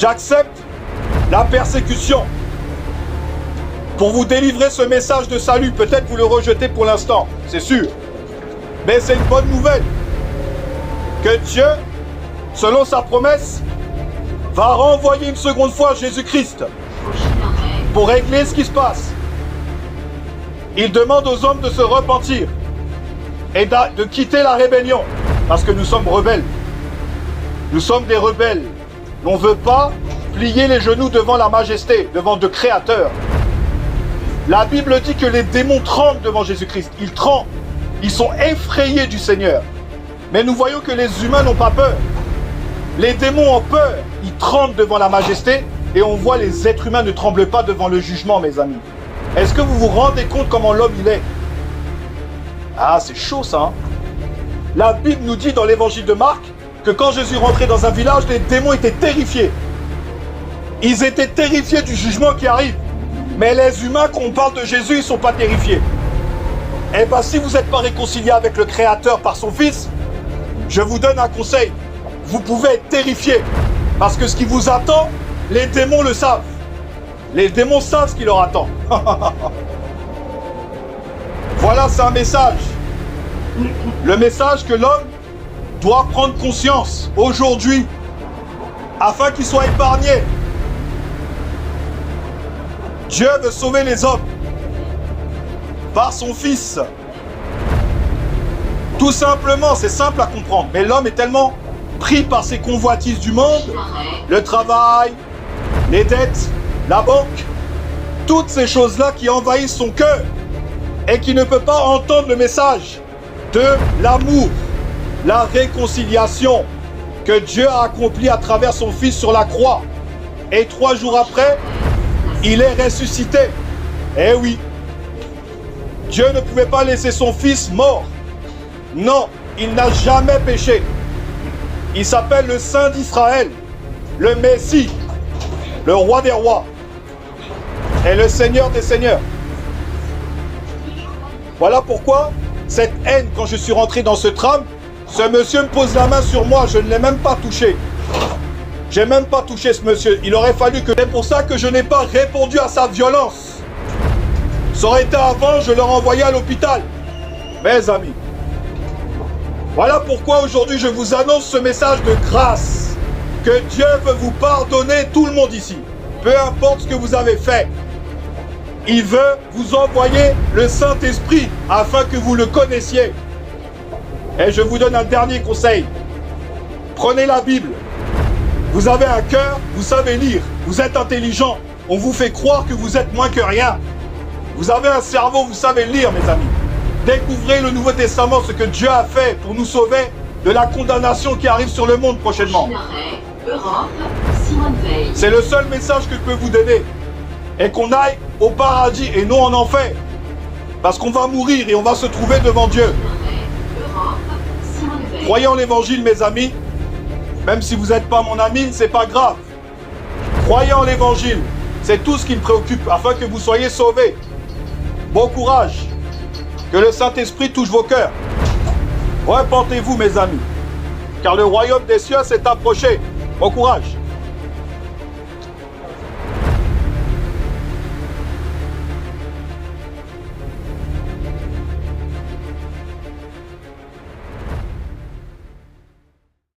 J'accepte la persécution pour vous délivrer ce message de salut. Peut-être vous le rejetez pour l'instant, c'est sûr. Mais c'est une bonne nouvelle que Dieu, selon sa promesse, va renvoyer une seconde fois Jésus-Christ pour régler ce qui se passe. Il demande aux hommes de se repentir et de quitter la rébellion, parce que nous sommes rebelles. Nous sommes des rebelles. On ne veut pas plier les genoux devant la majesté, devant le Créateur. La Bible dit que les démons tremblent devant Jésus-Christ. Ils tremblent. Ils sont effrayés du Seigneur. Mais nous voyons que les humains n'ont pas peur. Les démons ont peur. Ils tremblent devant la majesté. Et on voit les êtres humains ne tremblent pas devant le jugement, mes amis. Est-ce que vous vous rendez compte comment l'homme il est? Ah, c'est chaud ça, hein? La Bible nous dit dans l'évangile de Marc que quand Jésus rentrait dans un village, les démons étaient terrifiés. Ils étaient terrifiés du jugement qui arrive. Mais les humains, quand on parle de Jésus, ils ne sont pas terrifiés. Eh bien, si vous n'êtes pas réconcilié avec le Créateur par son Fils, je vous donne un conseil. Vous pouvez être terrifié. Parce que ce qui vous attend, les démons le savent. Les démons savent ce qui leur attend. Voilà, c'est un message. Le message que l'homme doit prendre conscience aujourd'hui afin qu'il soit épargné. Dieu veut sauver les hommes par son Fils. Tout simplement, c'est simple à comprendre. Mais l'homme est tellement pris par ses convoitises du monde, le travail, les dettes, la banque, toutes ces choses-là qui envahissent son cœur et qui ne peut pas entendre le message de l'amour, la réconciliation que Dieu a accompli à travers son Fils sur la croix. Et 3 jours après, il est ressuscité. Eh oui, Dieu ne pouvait pas laisser son Fils mort. Non, il n'a jamais péché. Il s'appelle le Saint d'Israël, le Messie, le Roi des rois et le Seigneur des seigneurs. Voilà pourquoi cette haine, quand je suis rentré dans ce tram, ce monsieur me pose la main sur moi, je ne l'ai même pas touché. J'ai même pas touché ce monsieur. Il aurait fallu que... C'est pour ça que je n'ai pas répondu à sa violence. Ça aurait été avant, je l'aurais envoyé à l'hôpital. Mes amis. Voilà pourquoi aujourd'hui je vous annonce ce message de grâce. Que Dieu veut vous pardonner, tout le monde ici. Peu importe ce que vous avez fait. Il veut vous envoyer le Saint-Esprit afin que vous le connaissiez. Et je vous donne un dernier conseil. Prenez la Bible. Vous avez un cœur, vous savez lire. Vous êtes intelligent. On vous fait croire que vous êtes moins que rien. Vous avez un cerveau, vous savez lire, mes amis. Découvrez le Nouveau Testament, ce que Dieu a fait pour nous sauver de la condamnation qui arrive sur le monde prochainement. C'est le seul message que je peux vous donner. Et qu'on aille au paradis et non en enfer. Parce qu'on va mourir et on va se trouver devant Dieu. Croyez en l'évangile, mes amis. Même si vous n'êtes pas mon ami, c'est pas grave. Croyez en l'évangile. C'est tout ce qui me préoccupe, afin que vous soyez sauvés. Bon courage. Que le Saint-Esprit touche vos cœurs. Repentez-vous, mes amis. Car le royaume des cieux s'est approché. Bon courage.